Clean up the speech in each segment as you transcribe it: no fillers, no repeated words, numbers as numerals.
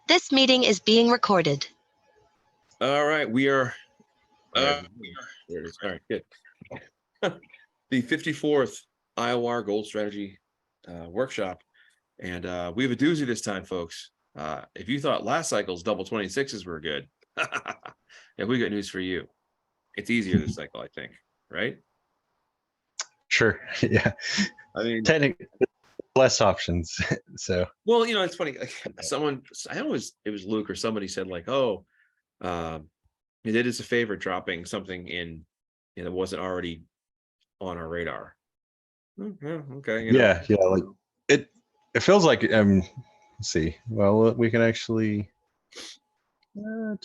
This meeting is being recorded. All right, we are. There it is. All right, good. The 54th IWAR Gold Strategy Workshop, and we have a doozy this time, folks. If you thought last cycle's double 26s were good, yeah, we got news for you. It's easier this cycle, I think, right? Sure. Yeah. I mean, technically less options. So. Well, you know, it's funny. Like someone, it was Luke or somebody said like, "Oh, you did us a favor dropping something in, that wasn't already on our radar." Yeah, okay. Yeah, like it feels like let's see. Well, we can actually and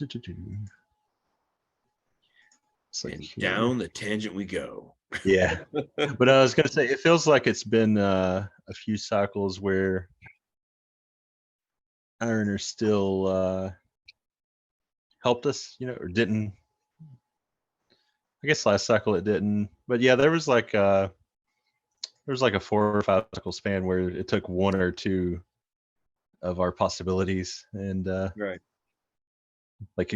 down the tangent we go. Yeah. But I was gonna say it feels like it's been a few cycles where Ironer still helped us, or didn't. I guess last cycle it didn't, but yeah, there was like a 4 or 5 cycle span where it took 1 or 2 of our possibilities, and right, like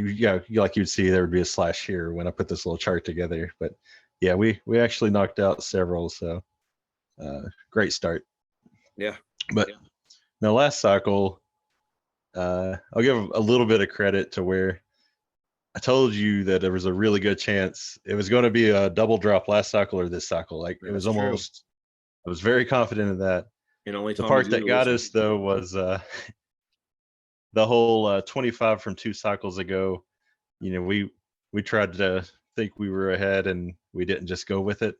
like you'd see there would be a slash here when I put this little chart together. But yeah, we actually knocked out several, so great start. Yeah. But now last cycle, I'll give a little bit of credit to where I told you that there was a really good chance it was going to be a double drop last cycle or this cycle. Like it was almost, I was very confident of that. And only the part that got us though was the whole 25 from 2 cycles ago. We tried to think we were ahead and we didn't just go with it.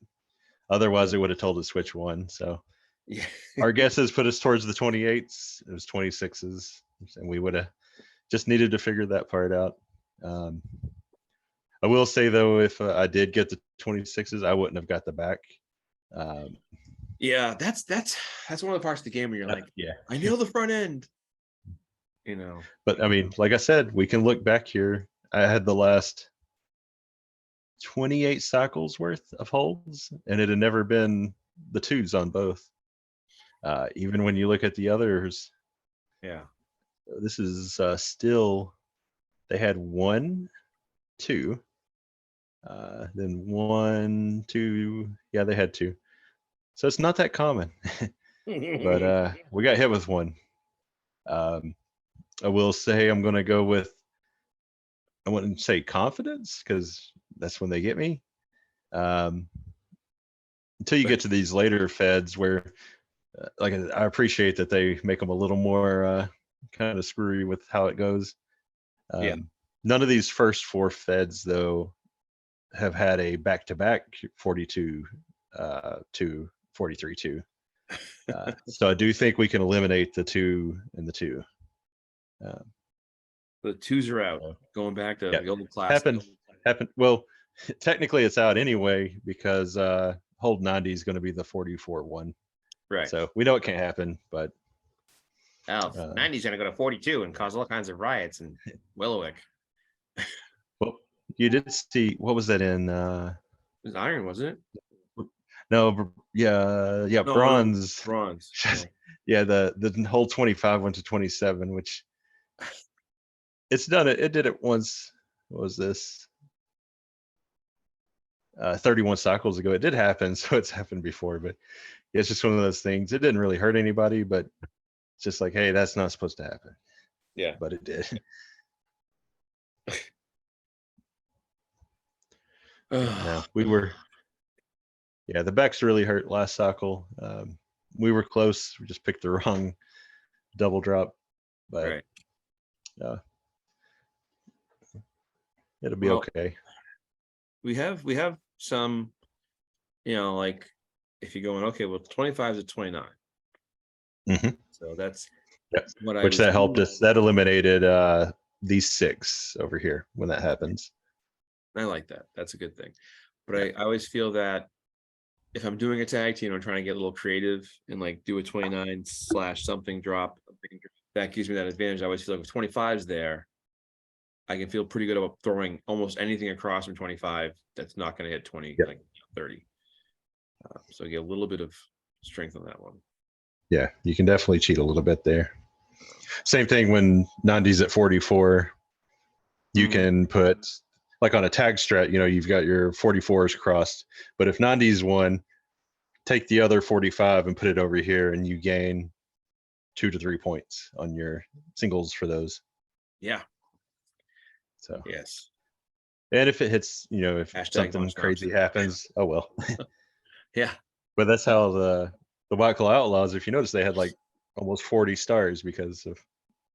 Otherwise, it would have told us which one. So yeah. Our guesses put us towards the 28s. It was 26s, and we would have just needed to figure that part out. I will say though, if I did get the 26s, I wouldn't have got the back. Yeah, that's one of the parts of the game where you're like, yeah, I know the front end. But I mean, like I said, we can look back here. I had the last 28 cycles worth of holds, and it had never been the 2s on both. Even when you look at the others, yeah, this is still, they had 1, 2, then 1, 2. Yeah, they had 2. So it's not that common. But we got hit with 1. I will say I'm going to go with, I wouldn't say confidence because that's when they get me. Until you get to these later feds where, like, I appreciate that they make them a little more kind of screwy with how it goes. Yeah. None of these first 4 feds though have had a back-to-back 42 to 43-2. So I do think we can eliminate the 2 and the 2. The 2s are out. Going back to the old class. Happened. Well, technically it's out anyway because hold 90 is going to be the 44 one. Right. So we know it can't happen, but 90's going to go to 42 and cause all kinds of riots in Willowick. Well, you did see, what was that in? It was iron, wasn't it? No, yeah, No, bronze. Bronze. Yeah, the whole 25 went to 27, which it's done it. It did it once. What was this? 31 cycles ago. It did happen, so it's happened before, but it's just one of those things. It didn't really hurt anybody, but it's just like, hey, that's not supposed to happen. Yeah. But it did. No, we were, the backs really hurt last cycle. We were close. We just picked the wrong double drop, but it'll be okay. We have some, like if you're going, okay, well, 25 to 29. Mm-hmm. So that's what which that helped us. That eliminated these 6 over here when that happens. I like that. That's a good thing. But I always feel that if I'm doing a tag team, I'm trying to get a little creative and like do a 29 / something drop. That gives me that advantage. I always feel like if 25's there, I can feel pretty good about throwing almost anything across from 25 that's not going to hit 20, like 30. So you get a little bit of strength on that one. Yeah, you can definitely cheat a little bit there. Same thing when Nandi's at 44. You can put, like on a tag strat, you've got your 44s crossed. But if Nandi's won, take the other 45 and put it over here, and you gain 2 to 3 points on your singles for those. Yeah. So yes. And if it hits, if Hashtag something crazy happens, oh well. Yeah. But that's how the White Claw Outlaws, if you notice, they had like almost 40 stars because of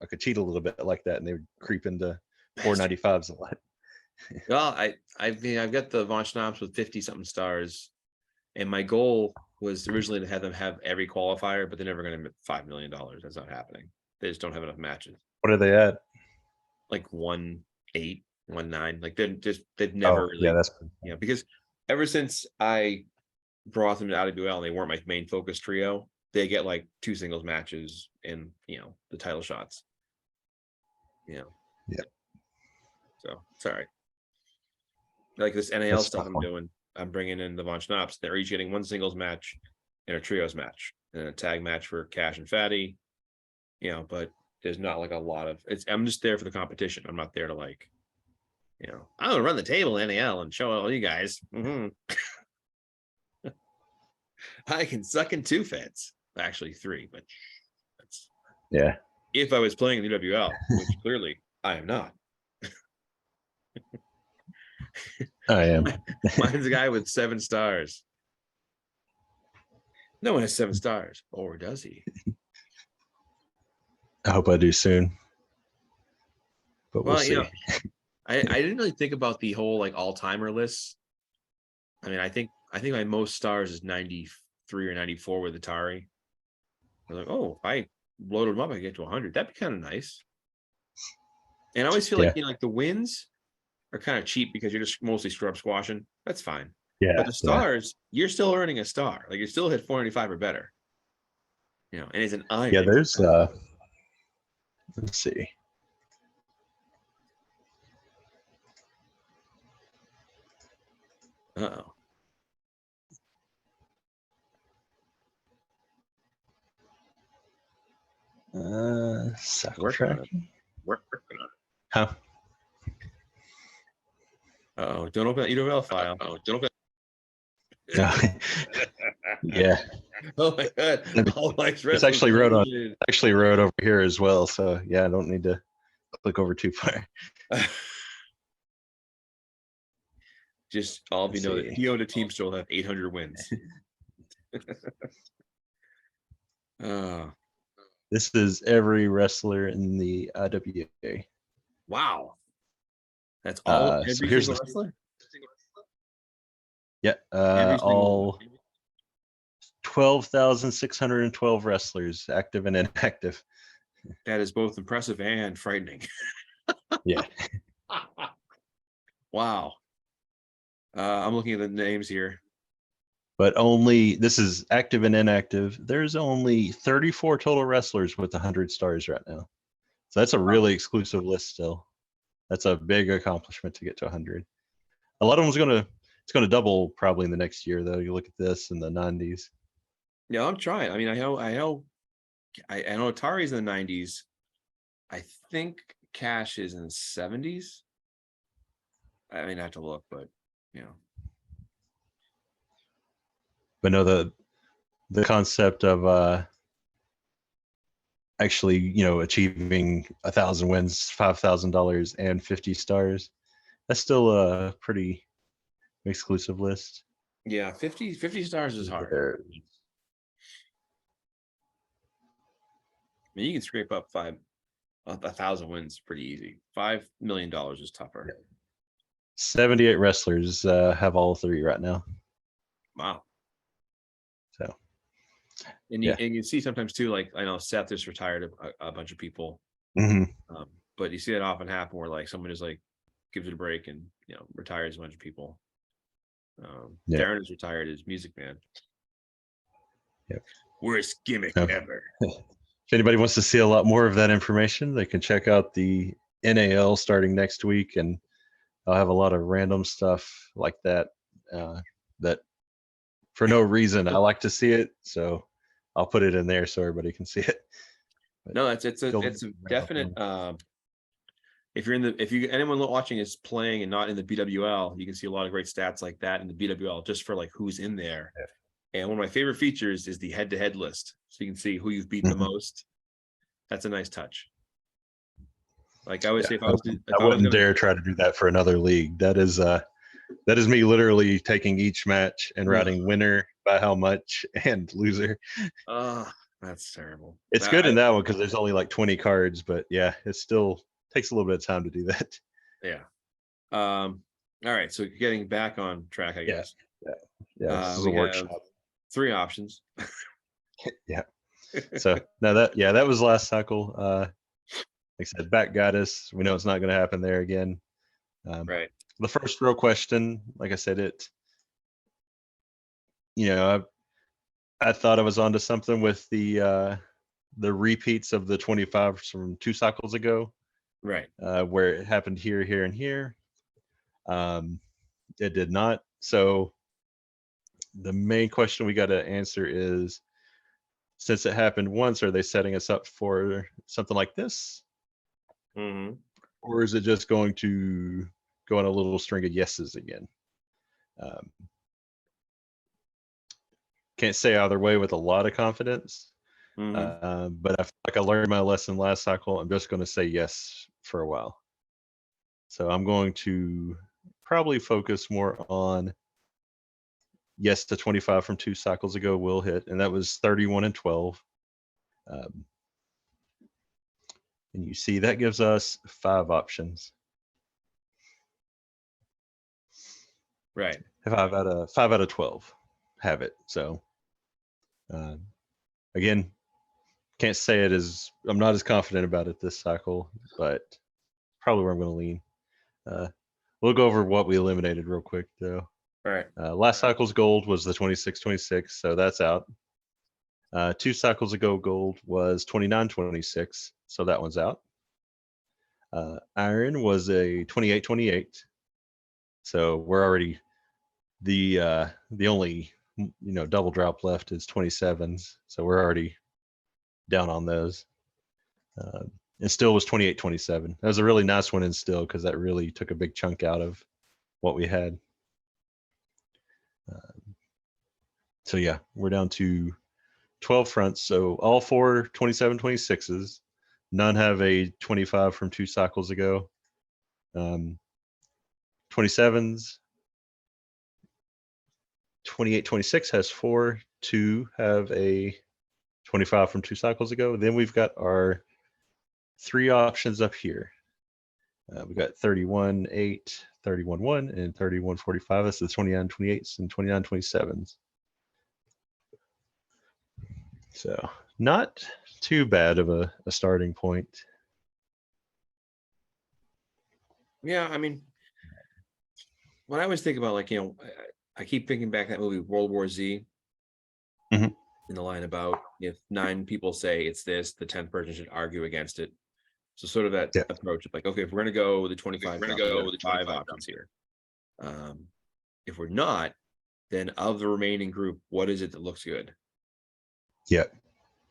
I could cheat a little bit like that, and they would creep into 495s a lot. Well, I've got the Von Schnapps with 50 something stars, and my goal was originally to have them have every qualifier, but they're never going to make $5 million. That's not happening. They just don't have enough matches. What are they at? Like 1.8, 1.9. Like they've never really. Yeah, that's because ever since I brought them to IWL and they weren't my main focus trio, they get like 2 singles matches and the title shots. Yeah. So sorry. Like this NAL That's stuff I'm doing, I'm bringing in the Von Schnapps. They're each getting 1 singles match and a trios match and a tag match for Cash and Fatty. But there's not like a lot of I'm just there for the competition. I'm not there to like, I'm gonna run the table NAL and show all you guys. I can suck in 2 feds, actually 3, but that's if I was playing in the UWL, which clearly I am not. I am. Mine's a guy with 7 stars. No one has 7 stars, or does he? I hope I do soon. But we'll see. I didn't really think about the whole like all-timer lists. I mean, I think my most stars is 93 or 94 with Atari. I was like, oh, if I loaded them up, I get to 100. That'd be kind of nice. And I always feel like like the wins are kind of cheap because you're just mostly scrub squashing. That's fine. Yeah. But the stars, you're still earning a star. Like you still hit 495 or better. And it's an iron. Yeah, there's let's see. Uh-oh. Cycle Working on it. tracking. Working on it. Huh? Uh-oh. Don't open that UWL file. Oh, don't open. Yeah. Oh my god. It's actually wrote over here as well. So yeah, I don't need to click over too far. Just all of you know that he owned a team still have 800 wins. This is every wrestler in the IWA. Wow. That's all every single wrestler? Yeah, all 12,612 wrestlers, active and inactive. That is both impressive and frightening. Yeah. Wow. I'm looking at the names here. But this is active and inactive. There's only 34 total wrestlers with 100 stars right now. So that's a really exclusive list still. That's a big accomplishment to get to 100. A lot of them's it's going to double probably in the next year, though. You look at this in the 90s. Yeah, I'm trying. I mean, I know Atari's in the 90s. I think Cash is in the 70s. I mean, I have to look, but But no, the concept of actually, achieving 1,000 wins, $5,000, and 50 stars, that's still a pretty exclusive list. Yeah, 50 stars is hard. I mean, you can scrape up 1,000 wins pretty easy. $5 million is tougher. 78 wrestlers have all 3 right now. Wow. So, and you see sometimes too, like I know Seth just retired a bunch of people, but you see that often happen where like someone just like gives it a break and retires a bunch of people. Darren is retired as Music Man. Yep. Worst gimmick ever. If anybody wants to see a lot more of that information, they can check out the NAL starting next week, and I'll have a lot of random stuff like that that for no reason I like to see it, so I'll put it in there so everybody can see it. No, it's a Still it's a wrap up definite. on- If you're in the anyone watching is playing and not in the BWL, you can see a lot of great stats like that in the BWL just for like who's in there. Yeah. And one of my favorite features is the head-to-head list, so you can see who you've beat the Mhm. most. That's a nice touch. Like I would Yeah, say, if I I was wouldn't gonna, dare try to do that for another league. That is me literally taking each match and Ugh. writing winner by how much and loser. that's terrible. It's good in that one because there's only like 20 cards, but yeah, it still takes a little bit of time to do that. Yeah. All right. So getting back on track, I Yeah. guess. Yeah, this is We a have workshop. 3 options. Yeah. So now that was last cycle. Like I said, back got us. We know it's not going to happen there again. Right. The first real question, like I said, I thought I was onto something with the repeats of the 25 from 2 cycles ago, Right. where it happened here, here, and here. It did not. So the main question we got to answer is, since it happened once, are they setting us up for something like this? Mm-hmm. Or is it just going to go on a little string of yeses again? Can't say either way with a lot of confidence, Mm-hmm. but I feel like I learned my lesson last cycle. I'm just going to say yes for a while. So I'm going to probably focus more on yes to 25 from 2 cycles ago will hit, and that was 31 and 12. And you see that gives us 5 options. Right. 5 out of 12 have it. So again, can't say it is. I'm not as confident about it this cycle, but probably where I'm going to lean. We'll go over what we eliminated real quick though. All right. Last cycle's gold was the 26-26, so that's out. 2 cycles ago, gold was 29-26, so that one's out. Iron was a 28-28, so we're already the only double drop left is 27s, so we're already down on those. And still was 28-27. That was a really nice one in still because that really took a big chunk out of what we had. So yeah, we're down to 12 fronts. So all 4 27-26s. None have a 25 from 2 cycles ago. 27s. 28-26 has 4. 2 have a 25 from 2 cycles ago. Then we've got our 3 options up here. We got 31-8, 31-1, and 31-45. That's the 29-28s and 29-27s. So not too bad of a starting point. Yeah, I mean, when I always think about, like, I keep thinking back that movie World War Z. Mhm. In the line about, if 9 people say it's this, the 10th person should argue against it. So sort of that approach of like, okay, if we're gonna go with the 25, we're gonna go with the 5 options here. If we're not, then of the remaining group, what is it that looks good? Yeah.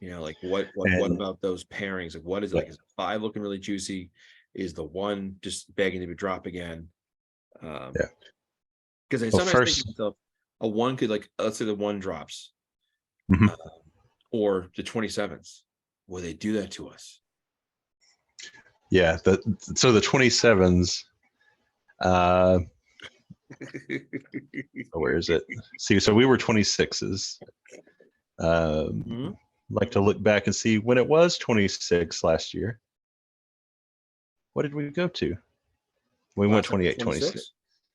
Like what about those pairings? Like what is it? Like, is 5 looking really juicy? Is the 1 just begging to be dropped again? Because I sometimes think to myself, a 1 could, like, let's say the 1 drops, or the 27s. Will they do that to us? Yeah. So the 27s. Where is it? See, so we were 26s. Like to look back and see when it was 26 last year. What did we go to? We went 28-26.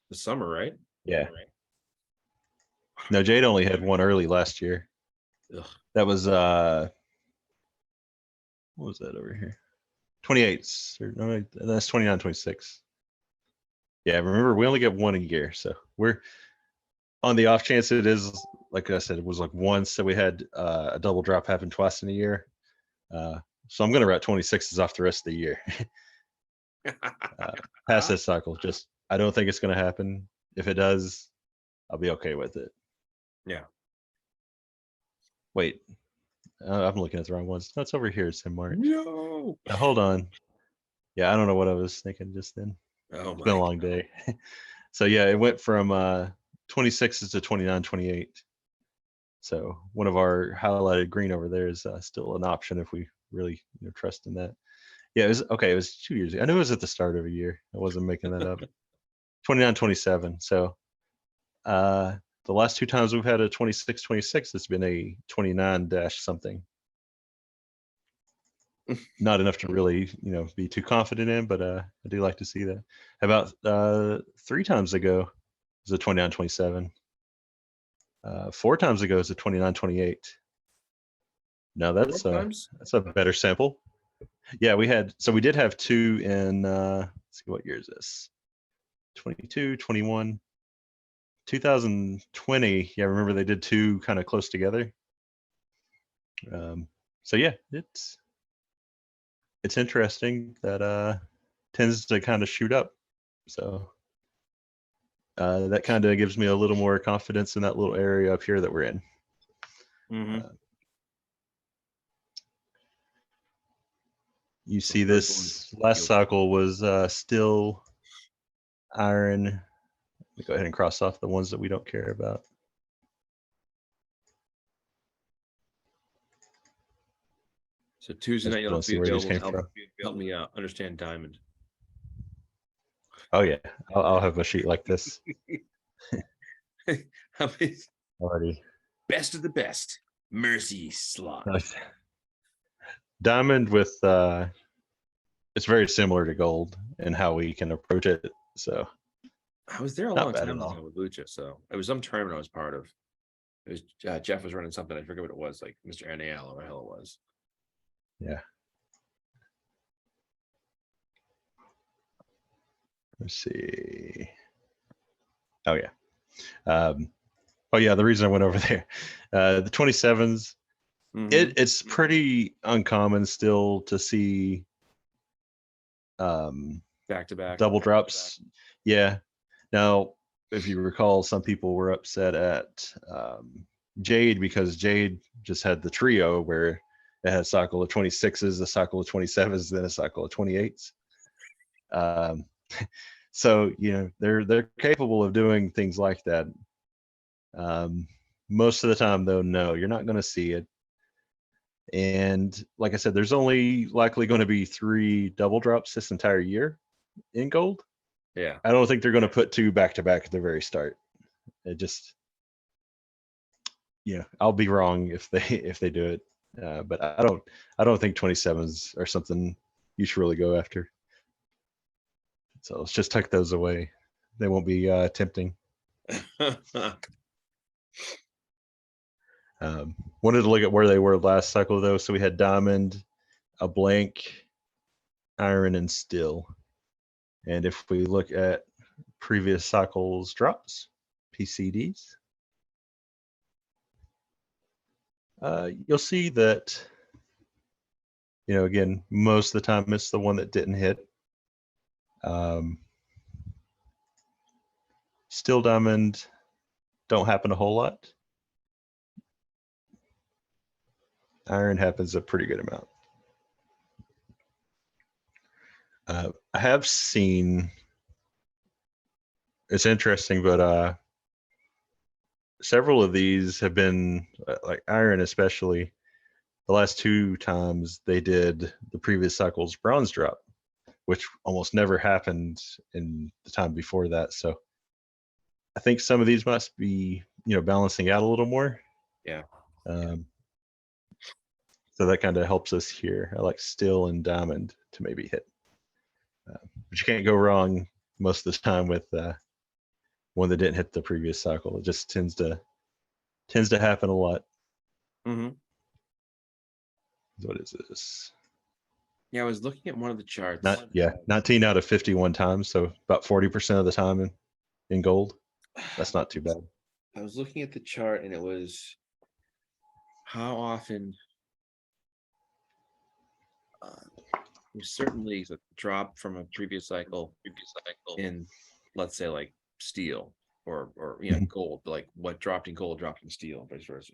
The summer, right? Yeah. No, Jade only had 1 early last year. Ugh. That was what was that over here? 28s. No, that's 29-26. Yeah, remember we only get 1 a year, so we're on the off chance it is, like I said, it was like once that we had a double drop happen twice in a year. So I'm going to write 26s off the rest of the year. Past this cycle, just I don't think it's going to happen. If it does, I'll be okay with it. Yeah. Wait, I'm looking at the wrong ones. No, it's over here. It's in March. No. Hold on. Yeah, I don't know what I was thinking just then. Oh It's been a my. long day. So yeah, it went from 26s to 29, 28. So one of our highlighted green over there is still an option if we really trust in that. Yeah, it was okay. It was 2 years ago. I knew it was at the start of a year. I wasn't making that up. 29, 27. So the last two times we've had a 26, 26, it's been a 29 dash something. Not enough to really, be too confident in, but I do like to see that. About 3 times ago, it was a 29, 27. 4 times ago, it's a 29, 28. Now that's times? a better sample. Yeah, we did have 2 in, let's see, what year is this? 22, 21, 2020. Yeah, remember they did 2 kind of close together. So yeah, it's interesting that tends to kind of shoot up. So that kind of gives me a little more confidence in that little area up here that we're in. You see this last cycle was still iron. Let me go ahead and cross off the ones that we don't care about. So Tuesday night, you'll see be where these available came to from. help me understand diamond. Oh yeah, I'll have a sheet like this How many already. best of the best mercy slot? Nice. Diamond with it's very similar to gold in how we can approach it. So I was there a not long bad time at all. ago with Lucha, so it was some tournament I was part of. It was Jeff was running something. I forget what it was, like Mr. NAL or what the hell it was. Yeah. Let's see. Oh yeah. Oh yeah. The reason I went over there, the 27s. It's pretty uncommon still to see back to back double drops. Yeah. Now, if you recall, some people were upset at Jade because Jade just had the trio where it had a cycle of 26s, a cycle of 27s, then a cycle of 28s. So they're capable of doing things like that. Most of the time, though, no, you're not going to see it. And like I said, there's only likely going to be 3 double drops this entire year in gold. Yeah. I don't think they're going to put 2 back to back at the very start. It just, I'll be wrong if they do it. But I don't think 27s are something you should really go after. So let's just tuck those away. They won't be tempting. Wanted to look at where they were last cycle though. So we had diamond, a blank, iron, and steel. And if we look at previous cycles drops, PCDs, you'll see that, again, most of the time it's the one that didn't hit. Steel diamond don't happen a whole lot. Iron happens a pretty good amount. I have seen, it's interesting, but several of these have been, like iron especially, the last 2 times they did the previous cycle's bronze drop, which almost never happened in the time before that. So I think some of these must be, balancing out a little more. Yeah. So that kind of helps us here. I like steel and diamond to maybe hit. But you can't go wrong most of the time with one that didn't hit the previous cycle. It just tends to happen a lot. What is this? Yeah, I was looking at one of the charts. 19 out of 51 times, so about 40% of the time in gold. That's not too bad. I was looking at the chart and it was how often certain leagues that drop from a previous cycle in, let's say, like steel or gold, like what dropped in gold dropped in steel, vice versa,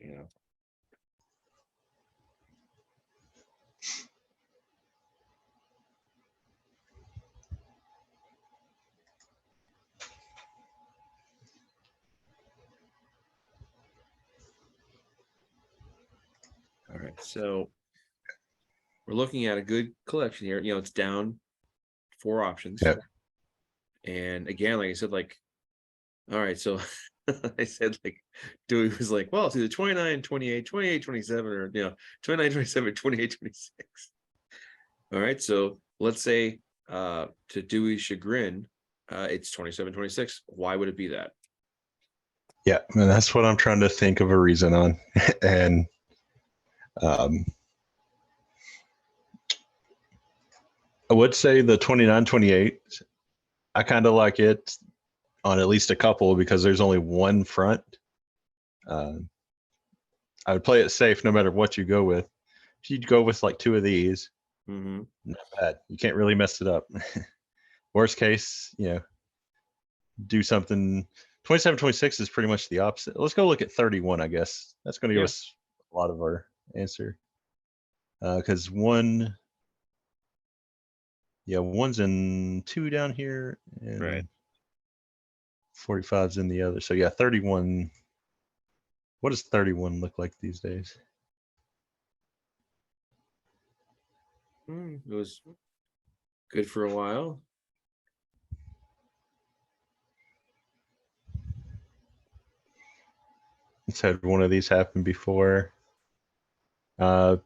right, so we're looking at a good collection here. It's down 4 options. Yep. And again, like I said, like, all right, so I said, like, Dewey was like, well, it's either 29, 28, 28, 27, or 29, 27, 28, 26. All right, so let's say to Dewey's chagrin, it's 27, 26. Why would it be that? Yeah, and that's what I'm trying to think of a reason on. And I would say the 29, 28. I kind of like it on at least a couple because there's only one front. I would play it safe no matter what you go with. If you go with like 2 of these, Mm-hmm. not bad. You can't really mess it up. Worst case, do something. 27, 26 is pretty much the opposite. Let's go look at 31, I guess. That's going to give us a lot of our answer. Because one's in 2 down here, and Right. 45's in the other. So yeah, 31. What does 31 look like these days? It was good for a while. It's had one of these happen before. As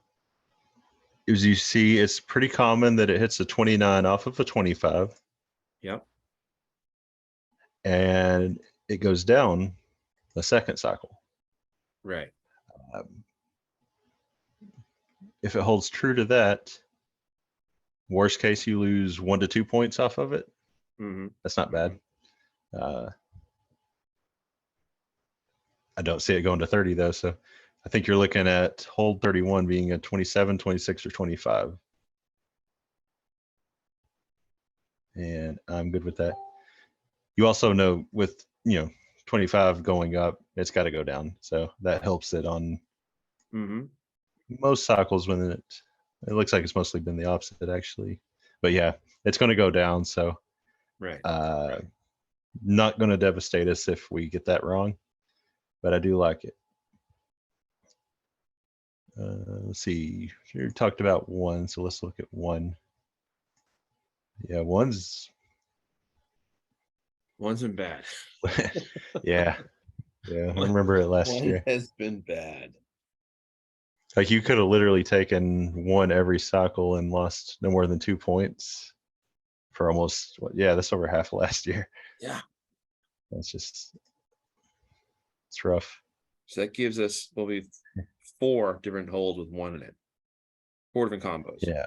you see, it's pretty common that it hits a 29 off of a 25. Yep. And it goes down the second cycle. Right. If it holds true to that, worst case, you lose 1 to 2 points off of it. Mm-hmm. That's not bad. I don't see it going to 30 though. So I think you're looking at hold 31 being a 27, 26, or 25. And I'm good with that. You also know with, 25 going up, it's got to go down. So that helps it on most cycles when it looks like it's mostly been the opposite actually. But yeah, it's going to go down. So Right. not going to devastate us if we get that wrong, but I do like it. Let's see. You talked about 1, so let's look at 1. Yeah, one's been bad. yeah. I remember it last year. Has been bad. Like you could have literally taken 1 every cycle and lost no more than 2 points for almost that's over half last year. Yeah. It's rough. So that gives us 4 different holds with 1 in it. 4 different combos. Yeah.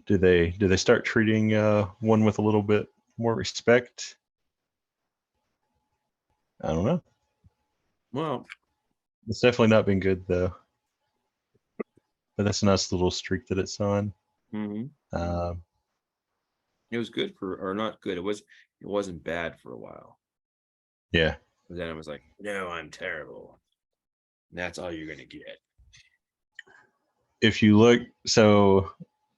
Do they start treating 1 with a little bit more respect? I don't know. Well, It's definitely not been good though. But that's a nice little streak that it's on. it was good or not good. It wasn't bad for a while. Yeah. But then I was like, no, I'm terrible. And that's all you're gonna get. If you look, so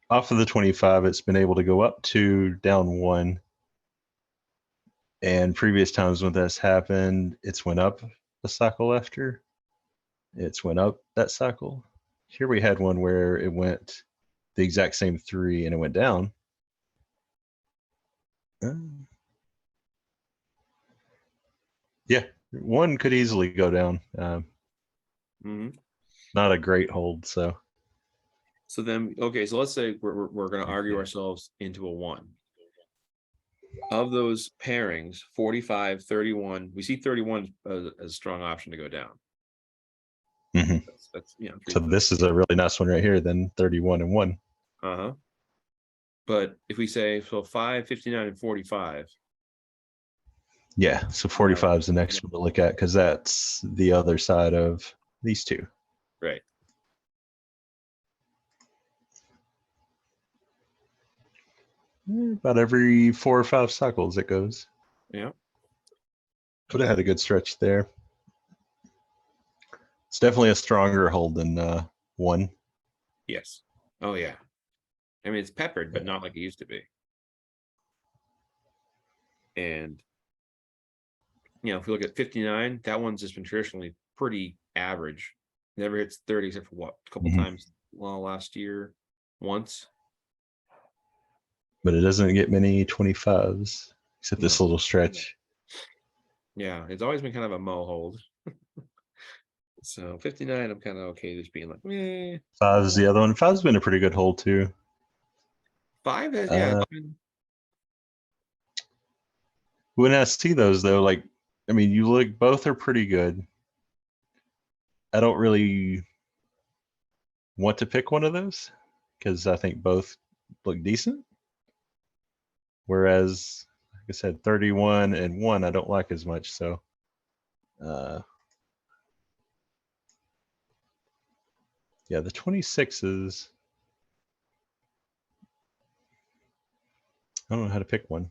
off of the 25, it's been able to go up 2, down 1. And previous times when that's happened, it's went up a cycle after. It's went up that cycle. Here we had one where it went the exact same 3 and it went down. Yeah, 1 could easily go down. Not a great hold, so. So then, okay, so let's say we're going to argue ourselves into a 1. Of those pairings, 45, 31, we see 31 as a strong option to go down. That's so this is a really nice one right here, then 31 and 1. But if we say, so 5, 59, and 45. Yeah, so 45 is the next one to look at because that's the other side of these 2. Right. About every 4 or 5 cycles it goes. Yeah. But it had a good stretch there. It's definitely a stronger hold than 1. Yes. Oh yeah. I mean, it's peppered, but not like it used to be. And if we look at 59, that one's just been traditionally pretty average. Never hits 30 except for what, a couple times last year, once. But it doesn't get many 25s except this No. little stretch. Yeah, it's always been kind of a mo hold. So 59, I'm kind of okay just being like, meh. 5 is the other one. 5's been a pretty good hold too. 5 has, yeah. When I see those though, like, I mean, you look, both are pretty good. I don't really want to pick one of those because I think both look decent. Whereas, like I said, 31 and 1, I don't like as much. So, yeah, the 26s, I don't know how to pick one.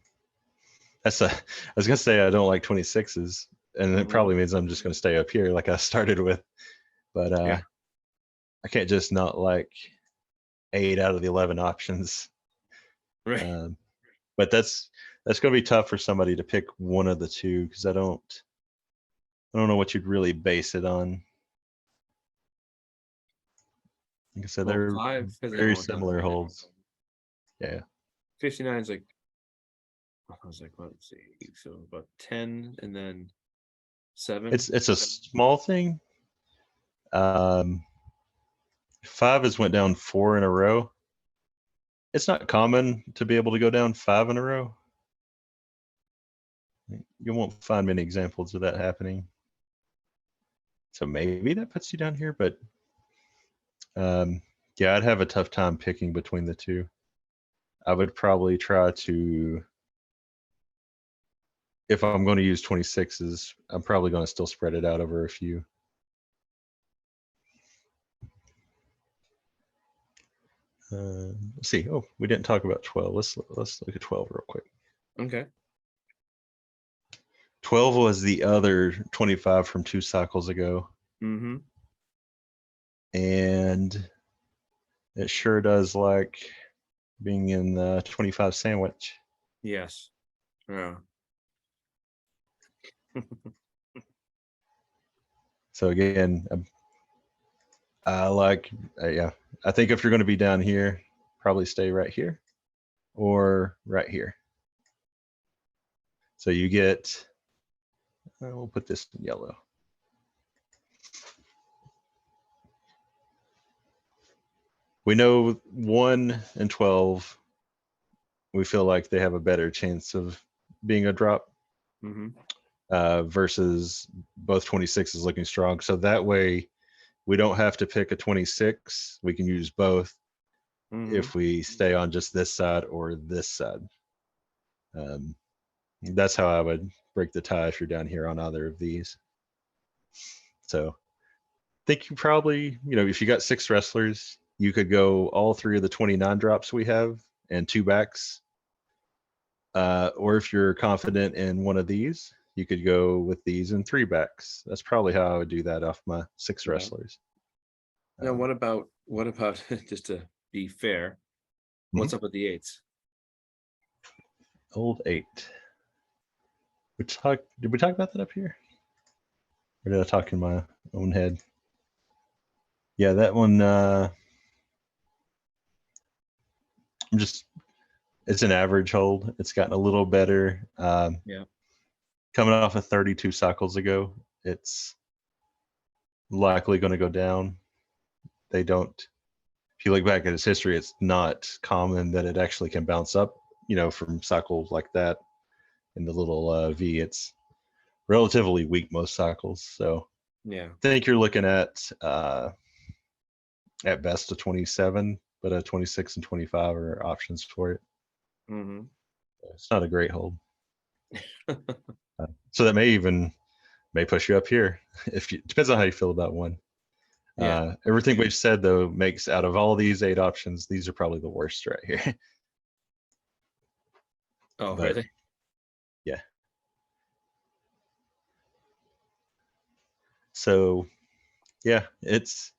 I was gonna say I don't like 26s, and it probably means I'm just gonna stay up here like I started with. But Yeah. I can't just not like 8 out of the 11 options. Right. But that's gonna be tough for somebody to pick one of the two because I don't know what you'd really base it on. Like I said, Well, they're 5 has very similar holds. Yeah. 59 is like, I was like, let's see, so about 10 and then 7. It's a small thing. 5 has went down 4 in a row. It's not common to be able to go down 5 in a row. You won't find many examples of that happening. So maybe that puts you down here, but yeah, I'd have a tough time picking between the two. I would probably try to, if I'm going to use 26s, I'm probably going to still spread it out over a few. Let's see. Oh, we didn't talk about 12. Let's look at 12 real quick. Okay. 12 was the other 25 from 2 cycles ago. Mm-hmm. And it sure does like being in the 25 sandwich. Yes. Yeah. So again, I like, yeah, I think if you're going to be down here, probably stay right here or right here. So you get, we'll put this in yellow. We know 1 and 12, we feel like they have a better chance of being a drop. Versus both 26 is looking strong. So that way we don't have to pick a 26. We can use both if we stay on just this side or this side. That's how I would break the tie if you're down here on either of these. So I think you probably, if you got 6 wrestlers, you could go all 3 of the 29 drops we have and 2 backs. Or if you're confident in one of these, you could go with these and 3 backs. That's probably how I would do that off my 6 wrestlers. Now, what about just to be fair, what's up with the 8s? Old 8. Did we talk about that up here? Or did I talk in my own head? Yeah, that one, it's an average hold. It's gotten a little better. Yeah. Coming off of 32 cycles ago, it's likely going to go down. If you look back at its history, it's not common that it actually can bounce up, from cycles like that in the little V. It's relatively weak most cycles. So yeah, I think you're looking at best a 27, but a 26 and 25 are options for it. It's not a great hold. So that may push you up here. Depends on how you feel about one. Yeah. Everything we've said though makes, out of all these 8 options, these are probably the worst right here. Oh, But, really? yeah. So, yeah, it's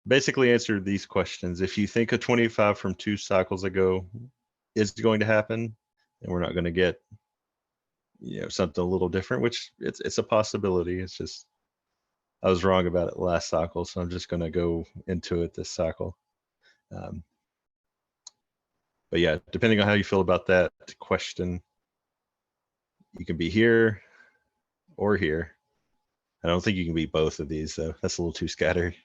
basically answered these questions. If you think a 25 from 2 cycles ago is going to happen, and we're not going to get, something a little different, which it's a possibility. It's just I was wrong about it last cycle, so I'm just going to go into it this cycle. But yeah, depending on how you feel about that question, you can be here or here. I don't think you can be both of these, though. That's a little too scattered.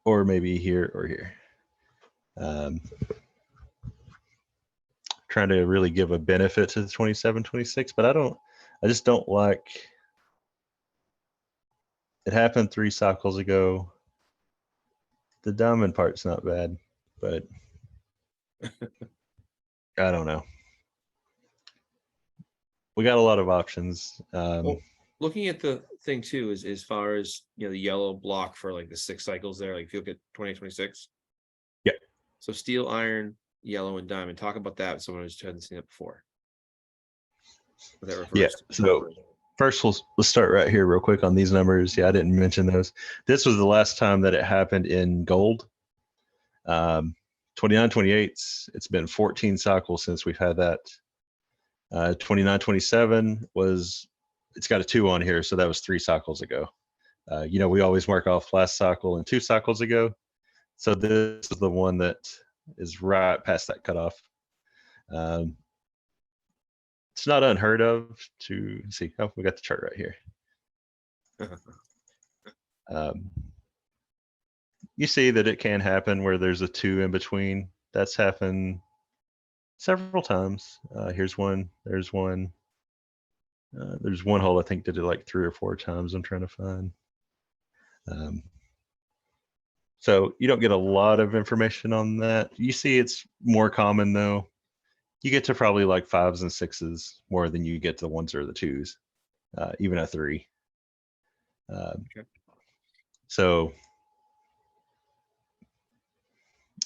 Or maybe here or here. Trying to really give a benefit to the 27, 26, but I just don't like, it happened 3 cycles ago. The diamond part's not bad, but I don't know. We got a lot of options. Well, looking at the thing too is as far as the yellow block for like the 6 cycles there, like if you look at 2026. Yeah. So steel, iron, yellow, and diamond. Talk about that. Someone who's hadn't seen it before. What that refers Yeah. to. So first, let's start right here real quick on these numbers. Yeah, I didn't mention those. This was the last time that it happened in gold. 29, 28. It's been 14 cycles since we've had that. 29, 27 it's got a 2 on here, so that was 3 cycles ago. We always mark off last cycle and 2 cycles ago. So this is the one that is right past that cutoff. It's not unheard of to see. Oh, we got the chart right here. You see that it can happen where there's a 2 in between. That's happened several times. Here's one. There's one. There's one hole I think did it like 3 or 4 times. I'm trying to find. So you don't get a lot of information on that. You see it's more common though. You get to probably like 5s and 6s more than you get to the 1s or the 2s, even a 3. Okay. So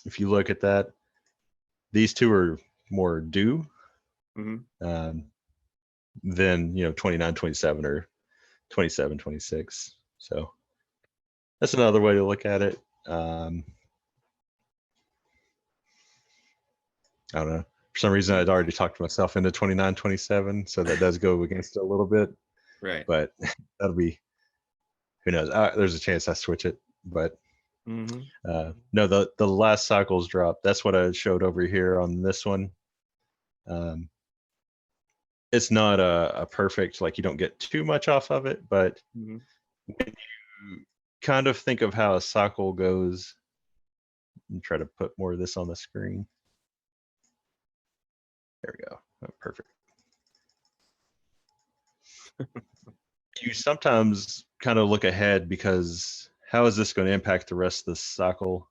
if you look at that, these 2 are more due than 29, 27 or 27, 26. So that's another way to look at it. I don't know. For some reason, I'd already talked myself into 29, 27, so that does go against it a little bit. Right. But that'll be, who knows? There's a chance I switch it, but no, the last cycle's drop. That's what I showed over here on this one. It's not a perfect, like you don't get too much off of it, but when you kind of think of how a cycle goes, and try to put more of this on the screen. There we go. Oh, perfect. You sometimes kind of look ahead because how is this going to impact the rest of the cycle?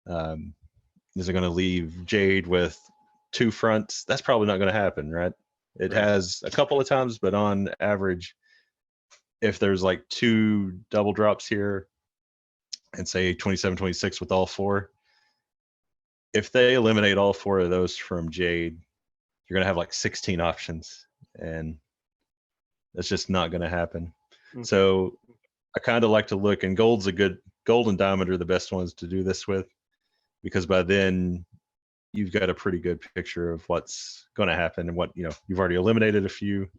Is it going to leave Jade with 2 fronts? That's probably not going to happen, right? It has a couple of times, but on average, if there's like 2 double drops here and say 27, 26 with all 4, if they eliminate all 4 of those from Jade, you're going to have like 16 options, and that's just not going to happen. So I kind of like to look, and gold and diamond are the best ones to do this with, because by then you've got a pretty good picture of what's going to happen and what, you've already eliminated a few.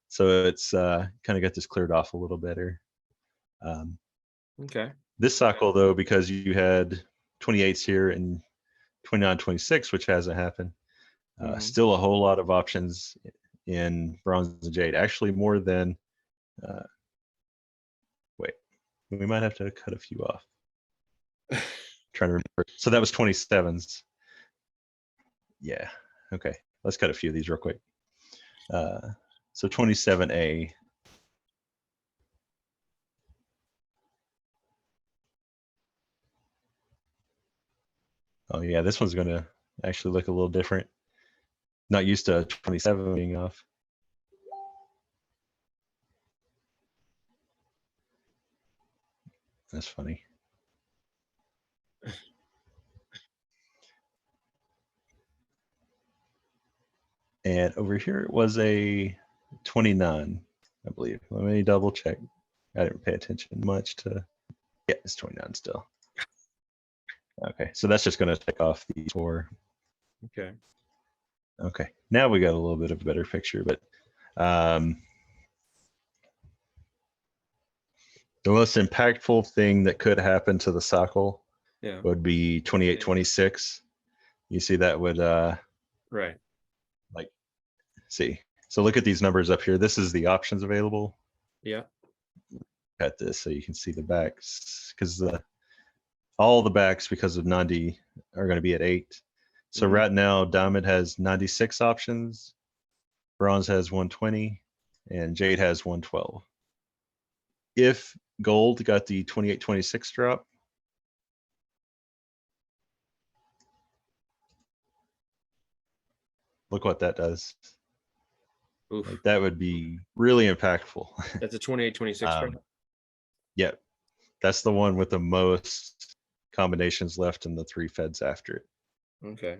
So it's kind of got this cleared off a little better. Okay. This cycle though, because you had 28s here and 29, 26, which hasn't happened, still a whole lot of options in bronze and jade, actually more than, wait, we might have to cut a few off. Trying to remember. So that was 27s. Yeah. Okay. Let's cut a few of these real quick. So 27A. Oh yeah, this one's going to actually look a little different. Not used to 27 being off. That's funny. And over here it was a 29, I believe. Let me double check. I didn't pay attention much to, yeah, it's 29 still. Okay, so that's just going to take off these 4. Okay. Okay, now we got a little bit of a better picture, but Um, the most impactful thing that could happen to the cycle Yeah, would be 28-26. You see that would right. like see. So look at these numbers up here. This is the options available. Yeah, At this so you can see the backs because all the backs because of 90 are going to be at 8. So Mhm. right now diamond has 96 options, bronze has 120, and jade has 112. If gold got the 28-26 drop, look what that does. Oof. Like that would be really impactful. That's a 28-26. Yep, that's the one with the most combinations left in the 3 feds after it. Okay.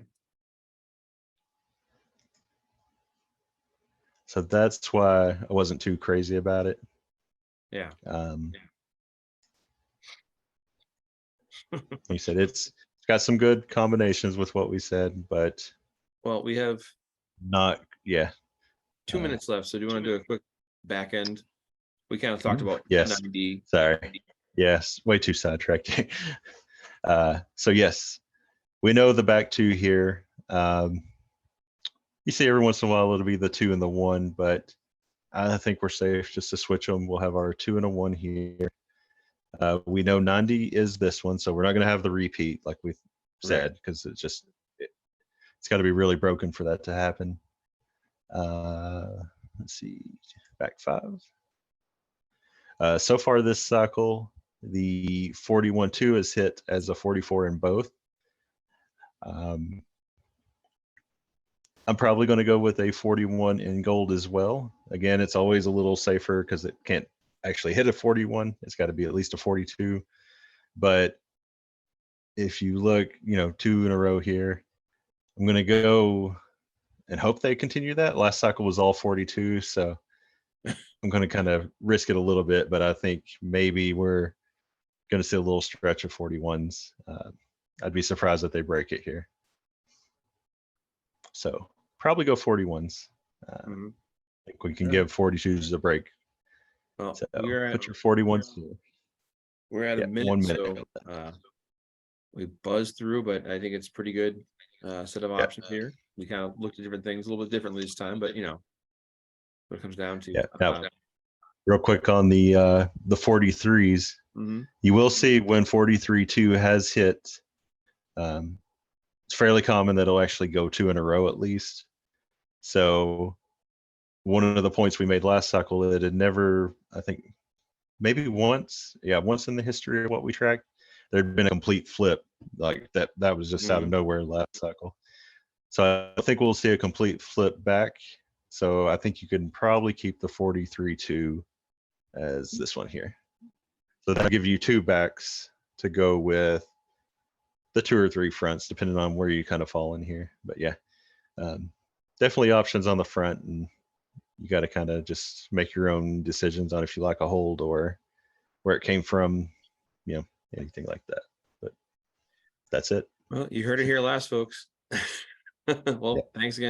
So that's why I wasn't too crazy about it. Yeah. Like you said, it's got some good combinations with what we said, but Well, we have not, yeah. 2 minutes left. So do you want to do a quick back end? We kind of talked about Yes. 90. Sorry. Yes, way too sidetracked. So yes, we know the back 2 here. You see every once in a while it'll be the 2 and the 1, but I think we're safe just to switch them. We'll have our 2 and a 1 here. We know 90 is this one, so we're not going to have the repeat like we said because it's just it's got to be really broken for that to happen. Let's see, back 5. So far this cycle, the 41-2 is hit as a 44 in both. I'm probably going to go with a 41 in gold as well. Again, it's always a little safer because it can't actually hit a 41. It's got to be at least a 42. But if you look, 2 in a row here, I'm going to go and hope they continue that. Last cycle was all 42, so I'm going to kind of risk it a little bit, but I think maybe we're going to see a little stretch of 41s. I'd be surprised if they break it here. So probably go 41s. I think we can give 42s a break. Well, So we're put your 41s here. We're at a minute, 1 minute. so we buzzed through, but I think it's pretty good set of options here. We kind of looked at different things a little bit differently this time, but what it comes down to. Yeah. Now, real quick on the 43s, you will see when 43-2 has hit. It's fairly common that it'll actually go 2 in a row at least. So one of the points we made last cycle, it had never, I think, maybe once in the history of what we tracked, there'd been a complete flip like that. That was just out of nowhere last cycle. So I think we'll see a complete flip back. So I think you can probably keep the 43-2 as this one here. So that'll give you 2 backs to go with the 2 or 3 fronts, depending on where you kind of fall in here. But yeah, definitely options on the front, and you got to kind of just make your own decisions on if you like a hold or where it came from, anything like that. But that's it. Well, you heard it here last, folks. Well, thanks again.